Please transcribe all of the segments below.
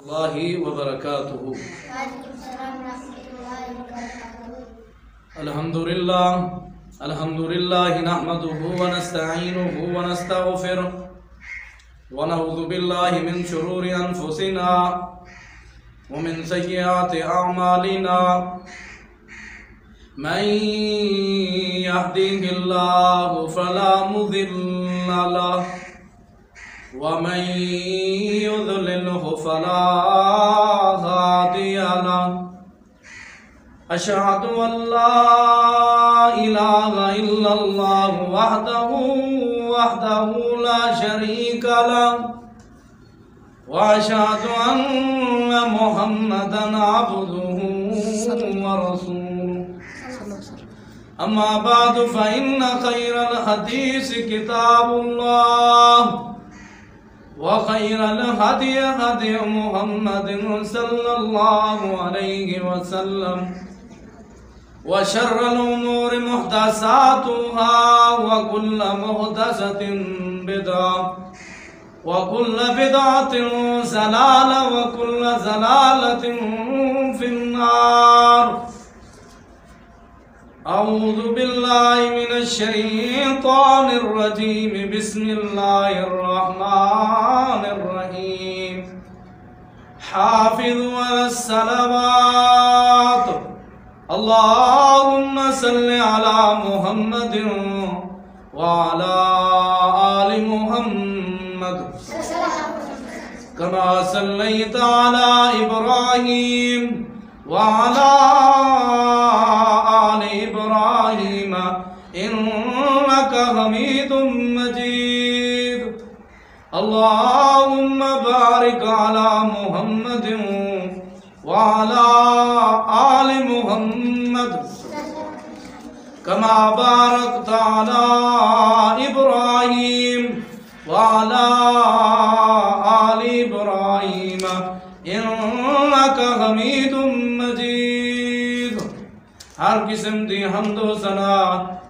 اللہ وبرکاتہ۔ الحمدللہ نحمده ونستعینه ونستغفره ونعوذ باللہ من شرور انفسنا ومن سیئات اعمالنا من يهده الله فلا مضل له ومن يضلله فلا هادي له أشهد أن لا إله إلا الله وحده لا شريك له وأشهد أن محمدا عبده ورسوله أما بعد فإن خير الحديث كتاب الله وخير الهدي هدي محمد صلى الله عليه وسلم وشر الأمور محدثاتها وكل محدثة بدعة وكل بدعة ضلالة وكل ضلالة في النار. أعوذ بالله من الشيطان الرجيم. بسم الله الرحمن الرحيم. حافظوا على الصلوات اللهم صل على محمد وعلى آل محمد كما صليت على إبراهيم وعلى آل إبراهيم إنك حميد مجيد. اللهم بارك على محمد وعلى آل محمد كما باركت على إبراهيم وعلى آل إبراهيم إنك حميد مجيد. ہر قسم دی حمد و ثنا،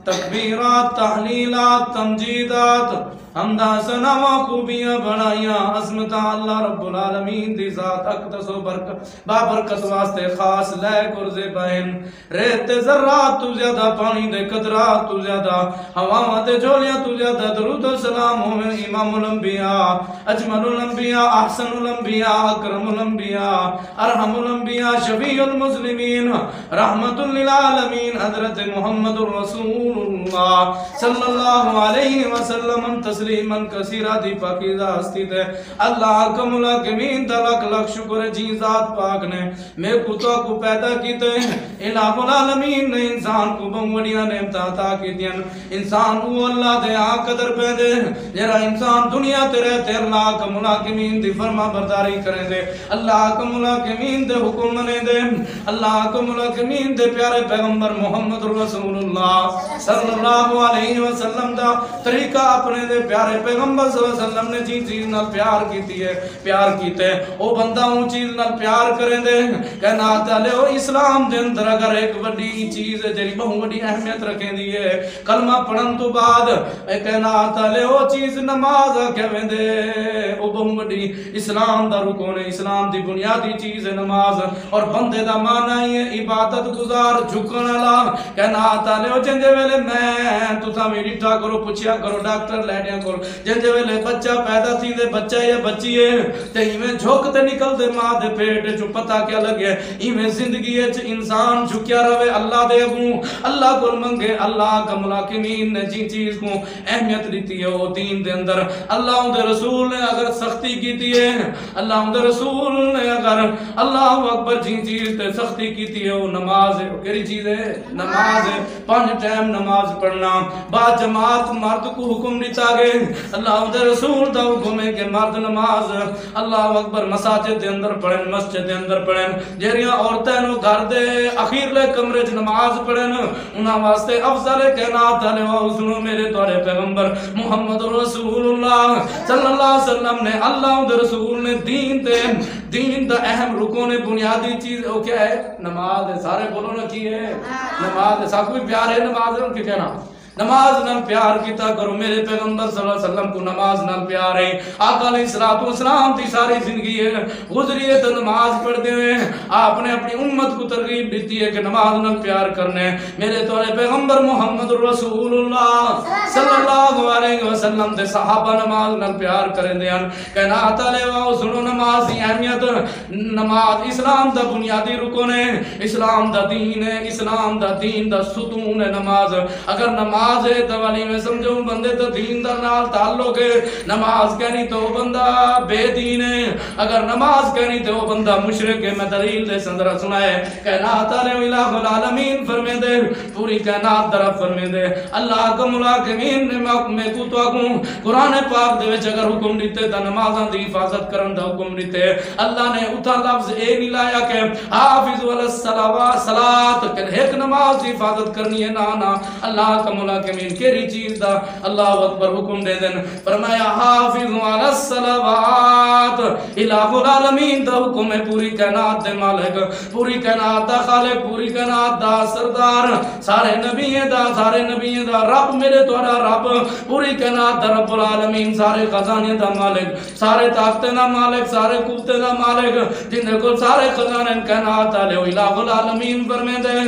تکبیرات، تحلیلات، تمجیدات، حمدہ ثنا و خوبیاں بڑھائیاں عظمت اللہ رب العالمین دی ذات اقدس و بابرکت واسطے خاص لے قرضے بہن. ریت ذرات تو زیادہ، پانی دے قطرات تو زیادہ، ہواواں تے جھولیاں تو زیادہ درود و سلام ہوئے امام الانبیاء، اجمل الانبیاء، احسن الانبیاء، اکرم الانبیاء، ارحم الانبیاء، شفیع المسلمین، رحمت للعالمین حضرت محمد الرسول اللہ صلی اللہ علیہ وسلم تسلیماً کثیرہ. دی پاکیزہ ہستی تے اللہ حکم الحاکمین دا لکھ لکھ شکر جی ذات پاک نے میں کتا کو پیدا کیتے. الہ العالمین نے انسان کو بہوڑیاں نعمتاں عطا کی دیں. انسان وہ اللہ دے آن قدر پیدے جرا انسان دنیا تے رہتے اللہ حکم الحاکمین دی فرما برداری کریں دے، اللہ حکم الحاکمین دے حکم منے دے، اللہ حکم الحاکمین دے پیارے پیغمبر محمد رسول اللہ صلی اللہ علیہ وسلم دا طریقہ اپنے دے پیارے پیغمبر صلی اللہ علیہ وسلم نے جی چیز نال پیار کیتی ہے، پیار کیتے او بندہ اون چیز نال پیار کریں دے. کہنا تعالی او اسلام دے اندر اگر ایک بڑی چیز ہے جڑی بہت بڑی اہمیت رکھیں دی ہے کلمہ پڑھن تو بعد کہنا تعالی او چیز نماز کہویں دے او بہت بڑی اسلام دا رکن ہے، اسلام دی بنیادی چیز ہے نماز. اور بندے دا معنی ہے عبادت گزار جھکن والا. کہنا تعالی او جندے ویلے میں تساں میری ٹا کرو پوچھیا کرو ڈاکٹر لیڈیاں کو جندے ویلے بچہ پیدا تھی دے بچہ یا بچی ہے تے ایویں جھک تے نکل دے ماں دے پیٹ چوں پتہ کیا لگے ایویں زندگی وچ انسان جھکیا رہے اللہ دے اگوں، اللہ کو منگے. اللہ کا ملاکمین نے جی چیز کو اہمیت دیتی ہے وہ دین دے اندر. اللہ دے رسول نے اگر سختی کیتی ہے، اللہ دے رسول نے اگر اللہ اکبر جی چیز تے سختی کیتی ہے وہ نماز ہے. کیڑی چیز ہے؟ نماز ہے. 5 ٹائم نماز پڑھنا با جماعت مرد کو حکم دیتا گئے. اللہ دے رسول دا حکم ہے کہ مرد نماز اللہ اکبر مساجد دے اندر پڑھن، مسجد دے اندر پڑھن. جہڑیاں عورتیں نو گھر دے اخیرلے کمرے چ نماز پڑھن انہاں واسطے افضل ہے کہ نا تعالی وا سنو میرے تواڈے پیغمبر محمد رسول اللہ صلی اللہ علیہ وسلم نے اللہ دے رسول نے دین دا اہم رکن بنیادی چیز وہ کیا ہے؟ نماز ہے. سارے بولو نا کی ہے؟ نماز ہے. سب کوئی پیار ہے نماز ہے ان کے کہنا نماز نال پیار کیتا کرو. میرے پیغمبر صلی اللہ علیہ وسلم کو نماز نال پیار ہے. آقا علیہ الصلوۃ والسلام دی ساری زندگی گزری ہے تو نماز پڑھتے ہوئے آپ نے اپنی امت کو ترغیب دیتی ہے کہ نماز نال پیار کرنے. میرے تورے پیغمبر محمد رسول اللہ صلی اللہ علیہ وسلم دے صحابہ نماز نال پیار کریں دے ہیں. کائنات والے واؤ سنو نماز دی اہمیت. نماز اسلام دا بنیادی رکن ہے, اسلام دا دین ہے, اسلام دا دین دا ستون ہے نماز. اگر نماز ہے تو والی میں سمجھو بندے تو دین دا نال تعلق ہے. نماز کہنی تو بندہ بے دین ہے, اگر نماز کہنی تو بندہ مشرک ہے. میں دلیل دے سندرہ سنائے. کائنات والے الہ العالمین فرمے دے, پوری کائنات طرف فرمے دے. اللہ کا ملاکمین نے میں کو تو آگوں قرآن پاک دے وچ اگر حکم دیتے تا نمازاں دی حفاظت کرن دا حکم دیتے. اللہ نے اتھا لفظ اے نہیں لایا کہ حافظ علی الصلاۃ کہ ایک نماز دی حفاظت کرنی ہے. نا اللہ کا ملاکمین کیری چیز دا اللہ اکبر حکم دے دن. فرمایا حافظ علی الصلاۃ, الہ العالمین دا حکم ہے. پوری کائنات دے مالک, پوری کائنات دا خالق, پوری کائنات دا سردار, سارے نبیوں دا, سارے نبیوں دا رب, میرے تہاڈا رب, پوری کائنات دا رب العالمین, سارے خزانے دا مالک, سارے طاقتیں دا مالک, سارے قوتیں دا مالک, جن کو سارے خزانے کائنات والے الہ العالمین فرمے دے,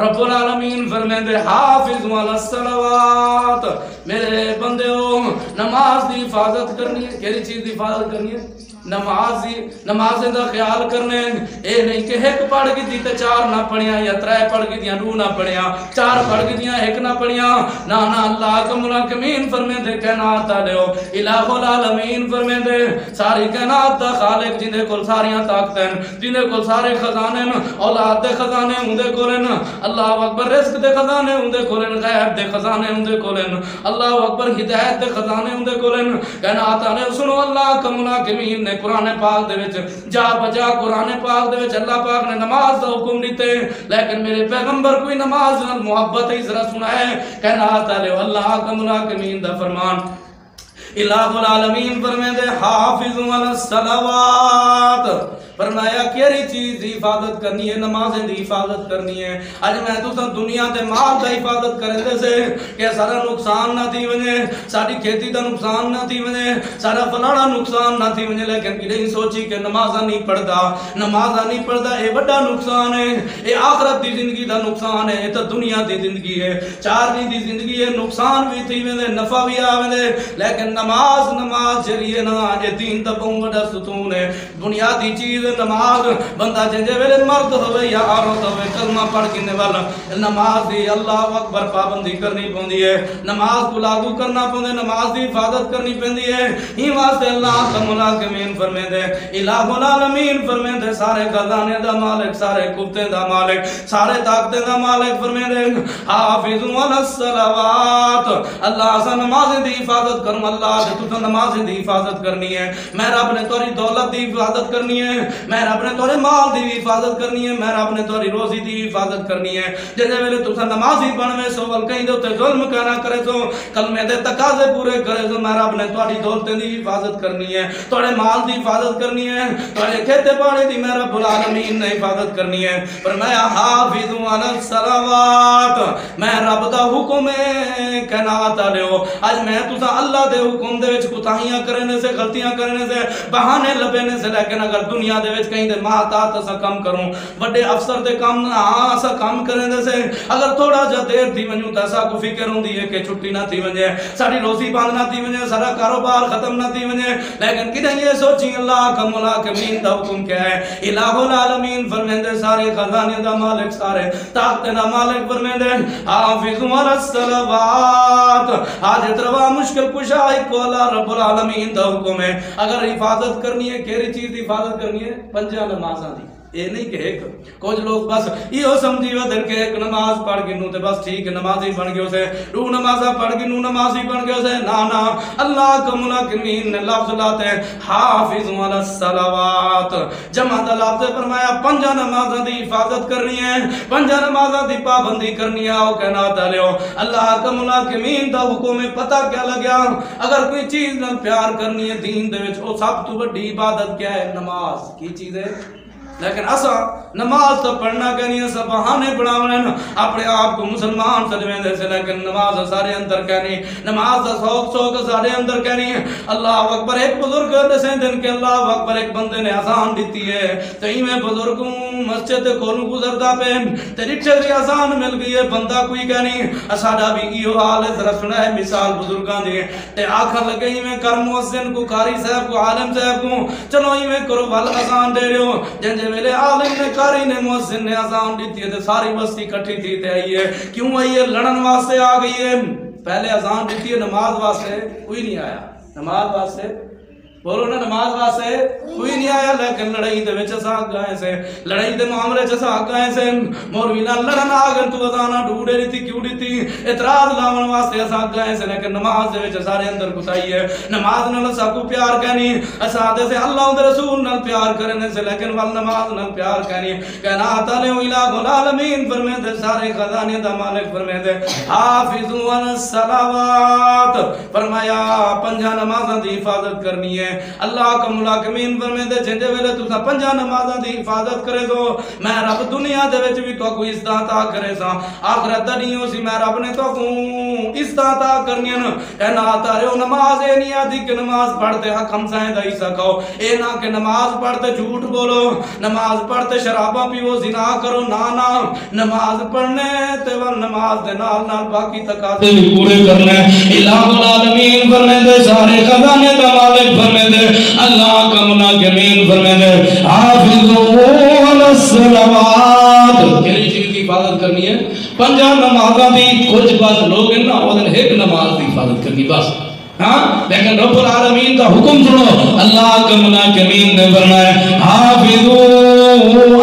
رب العالمین فرمے دے حافظ علی الصلوات. میرے بندیو نماز دی حفاظت کرنی ہے. کیری چیز دی حفاظت کرنی ہے؟ نماز دا خیال کرنے. اے نہیں کہ ایک پڑھ گئی تھی تے چار نہ پڑھیاں, یا ترے پڑھ گئی تھی دو نہ پڑھیاں, چار پڑھ گئی تھی ایک نہ پڑھیاں. نا اللہ کا ملاکمین فرمے دے کائنات والے الہ العالمین فرمے دے ساری کائنات دا خالق, جن دے کول ساریاں طاقتیں, جن دے کول سارے خزانے, اولاد دے خزانے ہوندے کولن, اللہ اکبر رزق دے خزانے ہوندے کولن, غیب دے خزانے ہوندے کولن, اللہ اکبر ہدایت دے خزانے ہوندے کولن. کائنات والے سنو اللہ کا ملاکمین نے قرآن پاک دے وچ جا بجا قرآن پاک دے وچ اللہ پاک نے نماز دا حکم دیتے, لیکن میرے پیغمبر کوئی نماز نال محبت ہی ذرا سنائے. کائنات والے اللہ کا ملاکمین دا فرمان الہ العالمین فرمے دے حافظ علی الصلوات. فرمایا کیری چیز دی حفاظت کرنی ہے؟ نمازیں دی حفاظت کرنی ہے. آج میں تو سن دنیا دے مال دا حفاظت کریں دے سے کہ سارا نقصان نہ تھی وجے, ساری کھیتی دا نقصان نہ تھی وجے, سارا فلانا نقصان نہ تھی وجے, لیکن کہ نہیں سوچی کہ نمازہ نہیں پڑھتا, نمازہ نہیں پڑھتا, اے بڑا نقصان ہے, اے آخرت دی زندگی دا نقصان ہے, اے تو دنیا دی زندگی ہے, چارنی دی زندگی ہے, نقصان بھی تھی وجے, نفع بھی آوے, لیکن نماز جریے نا اے دین دا بہت بڑا ستون ہے, بنیادی چیز نماز. بندہ جنجے ویلے مرد ہوئے یا عورت ہوئے کلمہ پڑھ کنے والا نماز دی اللہ اکبر پابندی کرنی پوندی ہے, نماز کو لاگو کرنا پوندے, نماز دی حفاظت کرنی پوندی ہے. ہی واسطے اللہ کا ملاکمین فرمے دے الہ العالمین فرمے دے سارے خزانے دا مالک, سارے قوتیں دا مالک, سارے طاقتیں دا مالک فرمے دے حافظ علی الصلوات. اللہ سے نماز دی حفاظت کرم, اللہ سے تو نماز دی حفاظت کرنی ہے. میں رب نے توری دولت دی حفاظت کرنی ہے, میں رب نے تورے مال دی حفاظت کرنی ہے, میں رب نے تورے روزی دی حفاظت کرنی ہے. جیسے ویلے تسا نمازی بنوے سو ول کہیں دے تے ظلم کنا کرے سو, کلمے دے تقاضے پورے کرے سو, میں رب نے تہاڈی دولت دی حفاظت کرنی ہے, تہاڈے مال دی حفاظت کرنی ہے, تہاڈے کھیتے باڑے دی میں رب العالمین نے حفاظت کرنی ہے. فرمایا حافظ علی الصلوات. میں رب دا حکم ہے کائنات والےو. اج میں تسا اللہ دے حکم دے وچ کوتاہیاں کرنے سے, غلطیاں کرنے سے, بہانے لبنے سے, لیکن اگر دنیا دے وچ کہیں دے ماہتات اسا کم کروں, بڑے افسر دے کام ہاں اسا کام کریں دے سے, اگر تھوڑا جا دیر تھی ونجوں تے اسا کو فکر ہوندی ہے کہ چھٹی نہ تھی ونجے, ساری روزی بند نہ تھی ونجے, سارا کاروبار ختم نہ تھی ونجے, لیکن کدھر یہ سوچیں اللہ کا ملاکمین دا حکم کیا ہے؟ الہ العالمین فرمیندے سارے خزانے دا مالک, سارے طاقت دا مالک فرمیندے حافظ علی الصلوات. آج اتروا مشکل کشا ایک اللہ رب العالمین دا حکم ہے. اگر حفاظت کرنی ہے کیری چیز دی حفاظت کرنی ہے؟ پنجہ نمازاں دی. اے نہیں کہ ایک کچھ لوگ بس یہ سمجھی ودر کے ایک نماز پڑھ گنو تے بس ٹھیک نمازی بن گئے اسے, دو نمازہ پڑھ گنو نمازی بن گئے اسے. نا اللہ کا ملاکمین نے لفظ لاتے ہیں حافظ علی الصلوات. جمع دا لفظ فرمایا پنجہ نمازاں دی حفاظت کرنی ہے, پنجہ نمازاں دی پابندی کرنی ہے. او کہنا تالیو اللہ کا ملاکمین دا حکم میں پتہ کیا لگیا؟ اگر کوئی چیز نال پیار کرنی ہے دین دے وچ, او سب تو بڑی عبادت کیا ہے؟ نماز. کی چیز ہے؟ لیکن اسا نماز تو پڑھنا کہنی ہے، سب بہانے بناونے اپنے آپ کو مسلمان سجویں دے سے، لیکن نماز سارے اندر کہنی، نماز سوک سارے اندر کہنی ہے۔ اللہ اکبر ایک بزرگ دسیں دن کے اللہ اکبر ایک بندے نے آسان دیتی ہے، تو ہی میں بزرگوں مسجد کھولوں گزرتا پہ تے رکشے سے آسان مل گئی ہے، بندہ کوئی کہنی اساڑا بھی ایو حال ہے، ذرا سنا ہے مثال بزرگاں دے تے آخر لگے ہی میں کر محسن کو، قاری صاحب کو، عالم صاحب کو، چلو ہی میں کرو وال آسان دے رہے ہو، جنجے میرے عالم نے قاری نے محسن نے آسان دیتی ہے، ساری بستی کٹھی تھی تے آئی ہے، کیوں آئی ہے؟ لڑن واسطے آ گئی ہے، پہلے آسان دیتی ہے، نماز واسطے کوئی نہیں آیا، نماز واسطے بولو نا، نماز واسطے کوئی نہیں آیا، لیکن لڑائی دے وچ اساں گئے سے، لڑائی دے معاملے چ اساں گئے سے، مولوی نال لڑن آ گئے، تو ازانا ڈھوڑے رہی تھی کیوں دیتی، اعتراض لاون واسطے اساں گئے سے، لیکن نماز دے وچ سارے اندر گھسائی ہے، نماز نال اساں کو پیار کہنی، اساں دے سے اللہ دے رسول نال پیار کرنے سے، لیکن ول نماز نال پیار کہنی، کہنا تعالی الہ العالمین فرمے دے، سارے خزانے دا مالک فرمے دے، حافظوا علی الصلوات، فرمایا پنجا نمازاں دی حفاظت کرنی ہے، اللہ کا ملاکمین فرمے دے جنجے ویلے تسا پنجا نمازاں دی حفاظت کرے دو، میں رب دنیا دے وچ بھی تو کوئی استعطا کرے سا، آخرت نہیں ہو سی میں رب نے تو کو استعطا کرنی ہے، اے نا تارے نماز اے نہیں آدھی کہ نماز پڑھتے حق ہمسائیں دا حصہ کھاؤ، اے نا کہ نماز پڑھتے جھوٹ بولو، نماز پڑھتے شراباں پیو زنا کرو، نا نماز پڑھنے تے ور نماز دے نال نال باقی تقاضے بھی پورے کرنے، الہ العالمین فرمے دے، سارے خزانے دا مالک فرمے دے، اللہ کا مناکمین فرمے دے، حافظوا علی الصلوات، کیلی چیز کی حفاظت کرنی ہے؟ پنجا نمازاں دی، کچھ بس لوگ ہیں نا وہ ایک نماز دی حفاظت کرنی بس، ہاں لیکن رب العالمین کا حکم سنو، اللہ کا مناکمین نے فرمایا حافظوا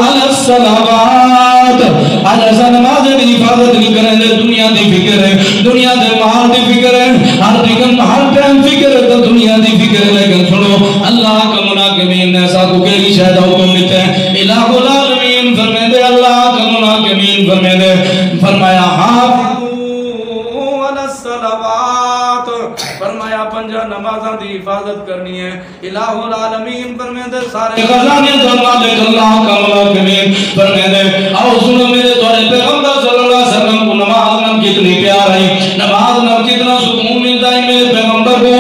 علی الصلوات، آج ایسا نماز دی حفاظت نہیں کریں دے، دنیا دی فکر ہے، دنیا دے مال دی فکر ہے، ہر دن ہر ٹائم فکر ہے تو دنیا دی فکر ہے، لیکن سنو اللہ کا مناکمین نے ایسا کو کیلی شاید حکم دیتے ہیں، الہ العالمین فرمے دے، اللہ کا مناکمین فرمے دے، فرمایا حافظوا علی الصلوات، فرمایا پنجا نمازاں دی حفاظت کرنی ہے، الہ العالمین فرمے دے، سارے خزانے دا مالک اللہ کا مناکمین فرمے دے، آؤ سنو میرے دوارے پیغمبر صلی اللہ علیہ وسلم کو نماز نام کتنی پیار ہے، نماز نام کتنا سکون ملتا ہے میرے پیغمبر کو،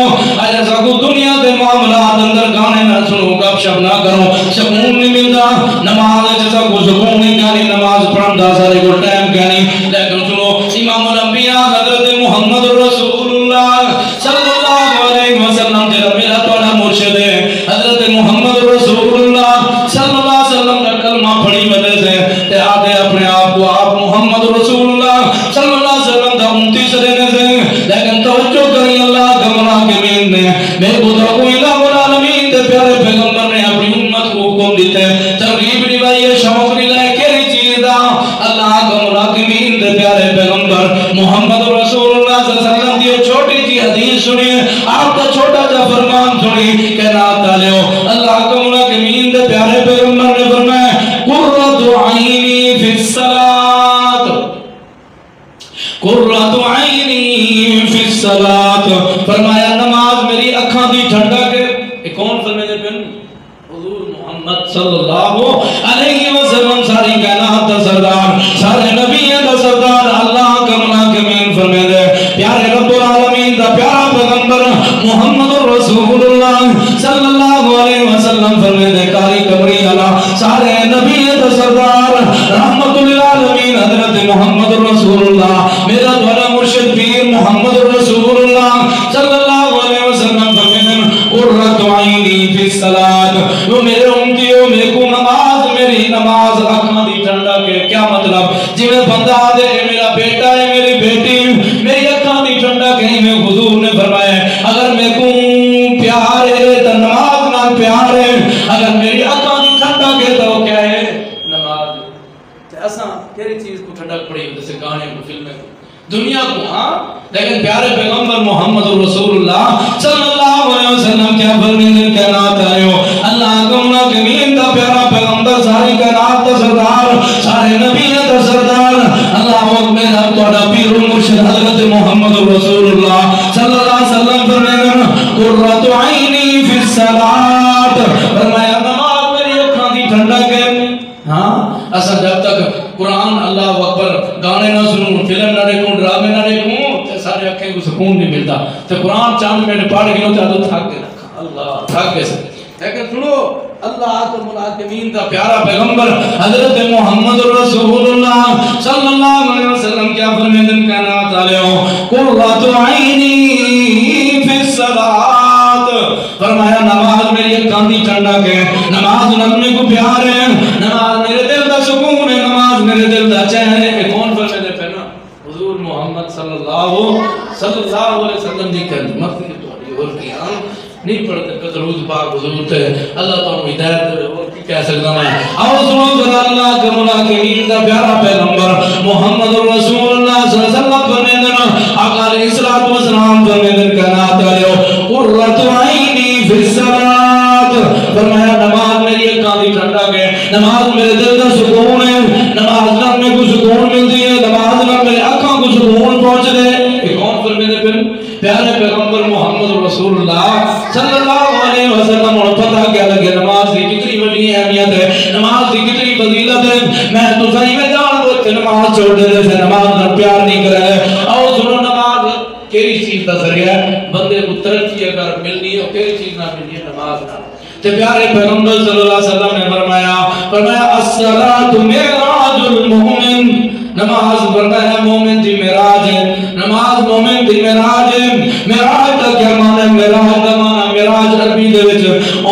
ایسا کو دنیا دے معاملات اندر گانے نہ سنو، گپ شپ نہ کرو، سکون نہیں ملتا، نماز جیسا کو سکون نہیں کہنی، نماز پڑھن دا سارے کو ٹائم کہنی، لیکن سنو امام الانبیاء حضرت محمد رسول اللہ صلی اللہ علیہ وسلم جب میرا توڑا مرشد ہے حضرت محمد رسول اللہ صلی اللہ علیہ وسلم کا کلمہ پڑھی وجہ سے تے آتے اپنے آپ کو آپ محمد رسول اللہ صلی اللہ علیہ وسلم دا امتی سدنے سے، لیکن توجہ کریں اللہ کا مناکمین نے میرے کو تو کوئی الہ العالمین دے پیارے پیغمبر نے اپنی امت کو حکم دیتے، ترغیب نبائی شوق نلائے کیری چیز دا، اللہ کا مناکمین دے پیارے پیغمبر محمد رسول اللہ صلی اللہ علیہ وسلم دی چھوٹی جی حدیث سنی، آپ کا چھوٹا جا فرمان سنی، کہنا تعالیٰ اللہ کا مناکمین دے پیارے پیغمبر نے فرمایا قرۃ عینی فی الصلاۃ، قرۃ عینی فی الصلاۃ، فرمایا نماز میری اکھاں دی ٹھنڈک ہے، یہ کون فرمائے دے پن؟ حضور محمد صلی اللہ علیہ وسلم، ساری کائنات دا سردار، سارے نبیوں دا سردار، اللہ کا مناکمین فرمائے دے، پیارے رب العالمین دا پیارا پیغمبر محمد رسول اللہ صلی اللہ علیہ وسلم فرمائے دے، کاری کمری اللہ، سارے نبیوں دا سردار، رحمت للعالمین حضرت محمد رسول اللہ، میرا دوارا مرشد پیر محمد رسول اللہ صلی اللہ علیہ وسلم فرمائے دے قرۃ عینی فی الصلاۃ، وہ میرے امتیوں میں کو نماز، میری نماز اکھاں دی ٹھنڈا کے، کیا مطلب جی میں بندہ دے میرا بیٹا ہے میری بیٹی میری اکھاں دی ٹھنڈا کے، میں حضور نے فرمایا اگر میں کو پیار ہے تو نماز نہ پیار ہے، اگر میری اکھاں دی ٹھنڈا کے تو کیا ہے؟ نماز۔ ایسا کیری چیز کو ٹھنڈک پڑی جیسے گانے کو، فلمیں کو، دنیا کو، ہاں لیکن پیارے پیغمبر محمد رسول اللہ صلی اللہ علیہ وسلم کیا فرمائیں، کائنات آئے اللہ کا مناکمین دا پیارا پیغمبر، ساری کائنات دا سردار، سارے نبی دا سردار، اللہ اکبر، اب توڑا پیر مرشد حضرت محمد رسول اللہ صلی اللہ علیہ وسلم فرمائیں قرۃ عینی فی الصلاۃ، فرمایا نماز میری اکھاں دی ٹھنڈک ہے، گانے نہ سنوں، فلم نہ دیکھوں، ڈرامے نہ دیکھوں تے سارے اکھیں کو سکون نہیں ملتا، تے قرآن چاند میں پڑھ کے نو چاہتا تھک کے رکھا، اللہ تھک کے سکتے۔ لیکن سنو اللہ تو ملاکمین کا پیارا پیغمبر حضرت محمد رسول اللہ صلی اللہ علیہ وسلم کیا فرمیدن کائنات علیہو قرۃ عینی فی الصلاۃ، فرمایا نماز میری اکھاں دی ٹھنڈک ہے، نماز نغمے کو پیار ہے، نماز میرے دل دا سکون ہے، نماز میرے دل دا چین ہے۔ کون فرمیدے پہنا؟ حضور محمد صلی اللہ علیہ وسلم دی کلمت کی توڑی اور قیام نہیں پڑھتے کہ درود پاک حضور تے اللہ تعالی ہدایت دے اور کی کہہ سکتا میں۔ آؤ سنو ذرا اللہ کے ملاکمین دا پیارا پیغمبر محمد رسول اللہ صلی اللہ علیہ وسلم فرمیدن آقا علیہ السلام فرمیدن کائنات علیہو قرۃ عینی فی الصلاۃ، فرمایا نماز میری اکھاں دی ٹھنڈک ہے، نماز میرے دل دا سکون ہے، نماز نال میں کو سکون ملتی ہے، نماز نال میرے اکھاں کو سکون پہنچ دے۔ یہ کون فرمیدے پھر؟ پیارے پیغمبر محمد رسول اللہ صلی اللہ علیہ وسلم۔ اور پتہ کیا لگے نماز کی کتنی بڑی اہمیت ہے، نماز کی کتنی فضیلت ہے۔ میں تو صحیح میں جان بوجھ کے نماز چھوڑ دینے سے نماز نہ پیار نہیں کرے۔ اور سنو نماز کیری چیز کا ذریعہ ہے، بندے کو ترقی اگر ملنی ہے اور کیری چیز نہ ملنی ہے، نماز نہ۔ تے پیارے پیغمبر صلی اللہ علیہ وسلم نے فرمایا الصلاۃ معراج المؤمن، نماز فرمایا مومن دی معراج ہے، نماز مومن دی معراج ہے۔ معراج کا کیا معنی ہے؟ معراج کا معنی معراج عربی دے وچ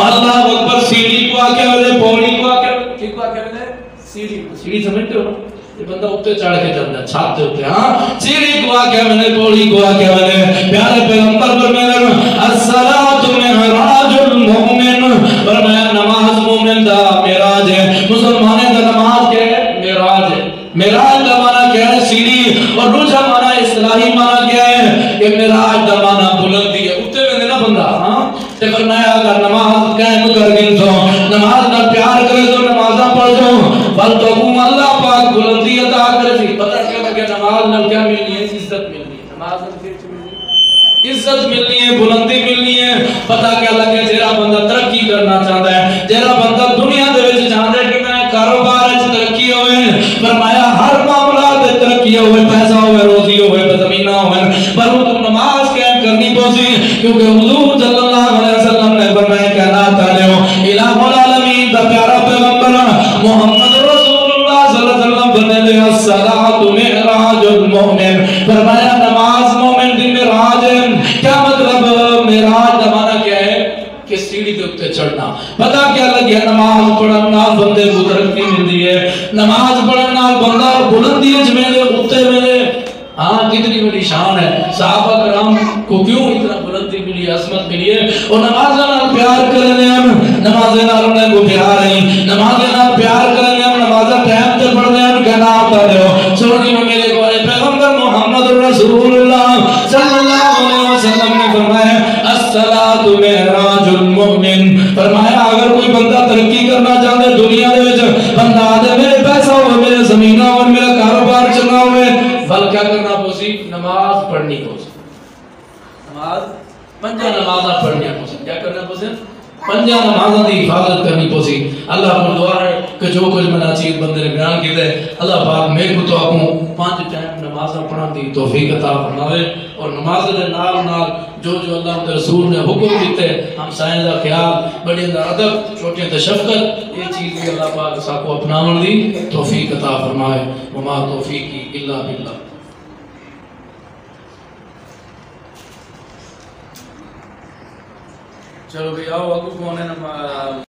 اللہ اکبر سیڑھی کو آکے وے، پوڑی کو آکے کی کو آکے وے، سیڑھی سمجھتے ہو یہ بندہ اوپر چڑھ کے چلتا ہے چھت کے اوپر، ہاں سیڑھی کو آکے وے، پوڑی کو آکے وے۔ پیارے پیغمبر فرمایا الصلاۃ معراج المؤمن، فرمایا نماز مومن دا معراج ہے، مسلمان دا نماز کیا ہے؟ معراج ہے۔ معراج کا معنی کیا ہے؟ سیڑھی، اور دوسرا معنی اصطلاحی معنی کیا ہے کہ معراج کا معنی بلندی ہے، اٹھتے ہوئے نا بندہ، ہاں تے فرمایا اگر نماز قائم کر گئے تو نماز کا پیار کرے تو نمازاں پڑھ جاؤ بل تو اللہ پاک بلندی عطا کرے سی۔ پتہ کیا کہ نماز نال کیا ملنی ہے؟ عزت ملنی ہے، نماز نال کیا ملنی ہے؟ عزت ملنی ہے، بلندی ملنی ہے۔ پتہ کیا لگے جیڑا بندہ ترقی کرنا چاہتا ہے، جیڑا بندہ دنیا دے وچ چاہتا ہے کہ میں کاروبار وچ ترقی ہوئے، فرمایا ہر معاملات میں ترقی ہوئے، پیسہ ہوئے، روزی ہوئے، زمینہ ہوئے، پر وہ نماز قائم کرنی پوسی، کیونکہ حضور صلی اللہ علیہ وسلم نے فرمایا کائنات علیہو الہ العالمین دا پیارا پیغمبر محمد رسول اللہ صلی اللہ علیہ وسلم فرماتے الصلاۃ معراج المؤمن، فرمایا نماز مومن دی معراج ہے۔ کیا مطلب؟ معراج کا معنی کیا ہے کہ سیڑھی کے اوپر چڑھنا۔ پتہ کیا لگیا نماز پڑھن نال بندے کو ترقی ملتی ہے، نماز پڑھن نال بندہ بلندی وچ ویندے اوتے ویندے۔ ہاں کتنی بڑی شان ہے، صحابہ کرام کو کیوں اتنا بلندی ملی، عظمت ملی ہے؟ اور نماز نال پیار کرنے ہیں، نماز نال انہیں کو پیار ہے، نماز نال پیار کرنے ہیں، نماز ٹائم تے پڑھنے ہیں، کائنات علیہو سنی میں میرے کو پیغمبر محمد رسول اللہ صلی اللہ علیہ وسلم نے فرمایا الصلاۃ معراج المؤمن، فرمایا اگر کوئی بندہ ترقی کرنا چاہتا ہے دنیا دے وچ، بندہ آدھے میرے پیسہ ہو، میرے زمینہ ہو، میرا کاروبار چنگا ہوئے، بل کیا کرنا پوسی؟ نماز پڑھنی پوسی، نماز پنجہ نمازاں پڑھنی پوسی۔ کیا کرنا پوسی؟ پنجہ نمازاں دی حفاظت کرنی پوسی۔ اللہ کو دعا ہے کہ جو کچھ میں ناچیز بندے نے بیان کیتے اللہ پاک میں کو تو آکوں 5 ٹائم نمازاں پڑھن دی توفیق عطا فرماوے، اور نماز دے نال نال جو اللہ کے رسول نے حکم دیتے ہم سائیں دا خیال، بڑے دا ادب، چھوٹے تے شفقت، یہ چیز بھی اللہ پاک ساکو اپناون دی توفیق عطا فرمائے۔ وما توفیقی الا باللہ۔ چلو بھئی آؤ اگو کون ہے